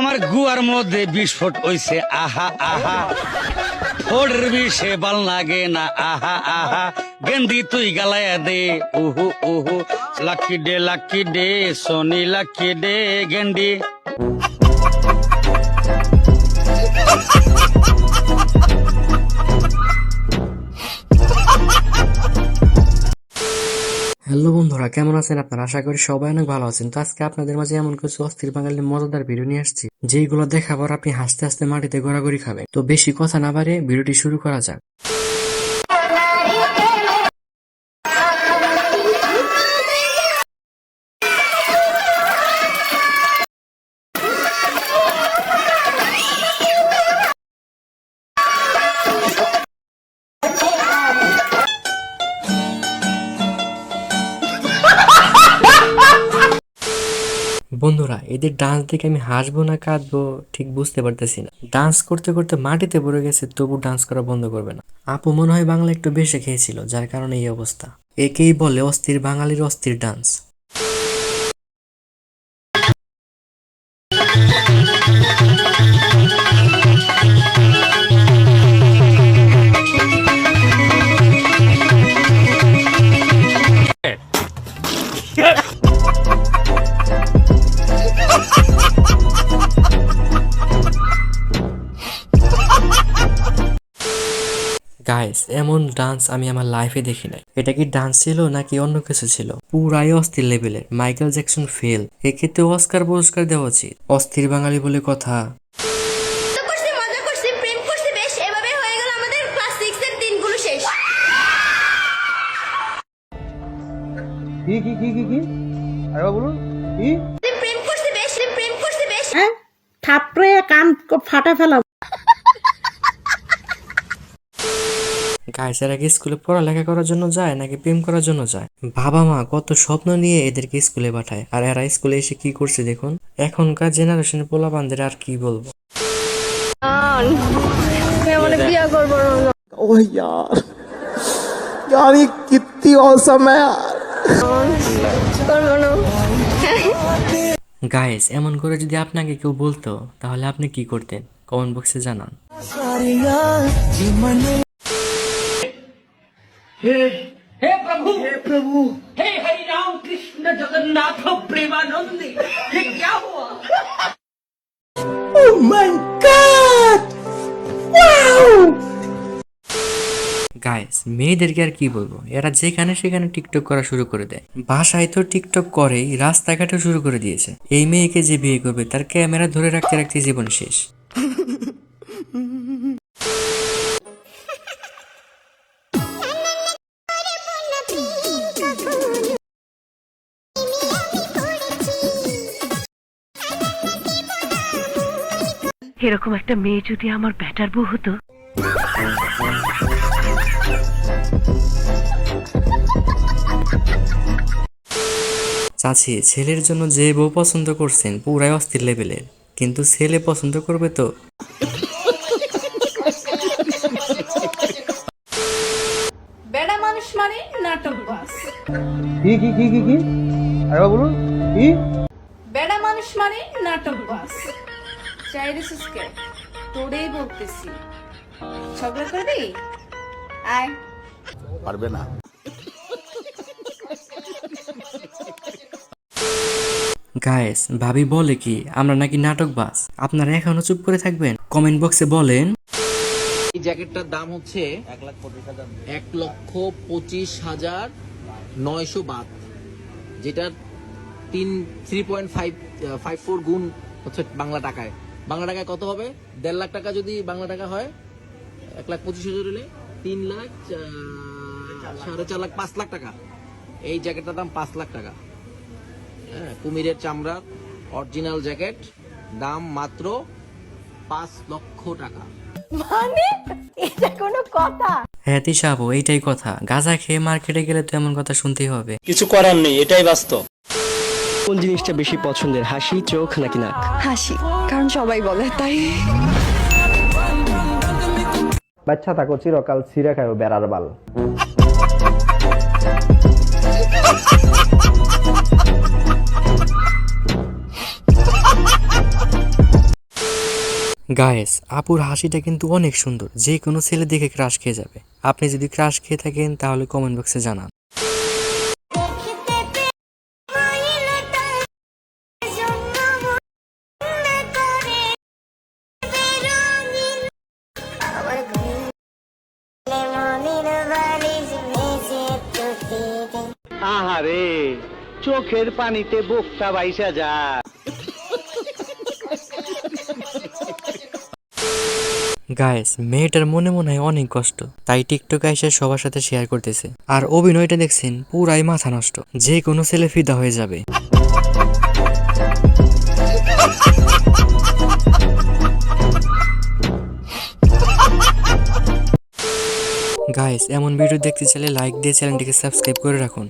আমার গুয়ার মধ্যে বিস্ফোট হইছে আহা আহা ফোড়ের বিষে বাল লাগে না আহা আহা গেন্দি তুই গালায়া দে উহু উহু লাকি ডে সোনি লাকি ডে গেন্দি। হ্যালো বন্ধুরা, কেমন আছেন আপনারা? আশা করি সবাই অনেক ভালো আছেন। তো আজকে আপনাদের মাঝে এমন কিছু অস্থির বাঙালি মজাদার ভিডিও নিয়ে আসছি, যেগুলো দেখাবার আপনি হাসতে হাসতে মাটিতে ঘোরাঘুরি খাবেন। তো বেশি কথা না বাড়িয়ে ভিডিওটি শুরু করা যাক। বন্ধুরা, এদের ডান্স দেখে আমি হাসবো না কাঁদবো ঠিক বুঝতে পারতেছি না। ডান্স করতে করতে মাটিতে পড়ে গেছে, তবু ডান্স করা বন্ধ করবে না। আপু মনে হয় বাংলা একটু বেশি খেয়েছিল, যার কারণে এই অবস্থা। একেই বলে অস্থির বাঙালির অস্থির ডান্স। গাইস, এমন ডান্স আমি আমার লাইফে দেখি নাই। এটা কি ডান্স ছিল নাকি অন্য কিছু ছিল? পুরাই অস্থির লেভেলের। মাইকেল জ্যাকসন ফেল, এক্ষেত্রে অস্কার পুরস্কার দেওয়া উচিত। অস্থির বাঙালি বলে কথা। থাপড়ে কান ফাটা ফেলা। গাইস, এরা কি স্কুলে পড়ালেখা করার জন্য যায় নাকি প্রেম করার জন্য যায়? বাবা মা কত স্বপ্ন নিয়ে এদেরকে স্কুলে পাঠায়, আর এরা স্কুলে এসে কি করছে দেখুন। এখনকার জেনারেশনের পোলাপানদের আর কি বলবো। ओह यार यार ये कितनी औसम है यार। গাইস, এমন করে যদি আপনাকে কেউ বলতো তাহলে আপনি কি করতেন? কমেন্ট বক্সে জানান। हे प्रभु हे हरि राम कृष्ण जगन्नाथ प्रेमानंद ये क्या हुआ? Oh my god wow। Guys, মেয়েদেরকে আর কি বলবো, এরা যেখানে সেখানে টিকটক করা শুরু করে দেয়। বাসায় তো টিকটক করেই, রাস্তাঘাটে শুরু করে দিয়েছে। এই মেয়েকে যে বিয়ে করবে তার ক্যামেরা ধরে রাখতে রাখতে জীবন শেষ। এরকম একটা মেয়ে যদি আমার ব্যাটার বউ হতো। চাচি, ছেলের জন্য যে বউ পছন্দ করছেন পুরাই অস্থির লেভেলের, কিন্তু ছেলে পছন্দ করবে তো? বেড়া মানুষ মানে নাটক বাস। কি আরে বলুন কি? বেড়া মানুষ মানে নাটক বাস। চাইরিসকে তোরেই বলতেছি, ঝগড়া করবি? আয়। পারবে না। গাইস, ভাবি বলে কি আমরা নাকি নাটক বাস? আপনারা এখনো চুপ করে থাকবেন? কমেন্ট বক্সে বলেন। এই জ্যাকেটটার দাম হচ্ছে 1,25,900 বাত, যেটা 3.54 গুণ হচ্ছে বাংলা টাকায়। বাংলা টাকায় কত হবে? 1.5 লাখ টাকা যদি বাংলা টাকা হয়, 1,25,000 হলে 3 লাখ 4.5 লাখ 5 লাখ টাকা। এই জ্যাকেটটার দাম 5 লাখ টাকা। হ্যাঁ, কুমিরের চামড়ার অরিজিনাল জ্যাকেট, দাম মাত্র 5 লক্ষ টাকা। মানে এটা কোনো কথা? হ্যাঁ তিশাবু, এইটাই কথা। গাঁজা খেয়ে মার্কেটে গেলে তো এমন কথা শুনতেই হবে। কিছু করার নেই, এটাই বাস্তব। কোন জিনিসটা বেশি পছন্দের, হাসি, চোখ নাকি নাক? হাসি, কারণ সবাই বলে তাই। বাচ্চা থাকো চিরকাল ছিঁড়ে খায় বেড়ার বাল। গায়েস আপুর হাসিটা কিন্তু অনেক সুন্দর, যে কোনো ছেলে দেখে ক্রাশ খেয়ে যাবে। আপনি যদি ক্রাশ খেয়ে থাকেন তাহলে কমেন্ট বক্সে জানান। আহারে, চোখের পানিতে বোকটা বাইসা যায়। গাইস মেয়েটার মনে মনে হয় অনেক কষ্ট, তাই টিকটকে এসে সবার সাথে শেয়ার করতেছে। আর অভিনয়টা দেখছেন পুরাই মাথা নষ্ট, যে কোনো ছেলে ফিদা হয়ে যাবে। গাইস এমন ভিডিও দেখতে চাইলে লাইক দিয়ে চ্যানেলটিকে সাবস্ক্রাইব করে রাখুন।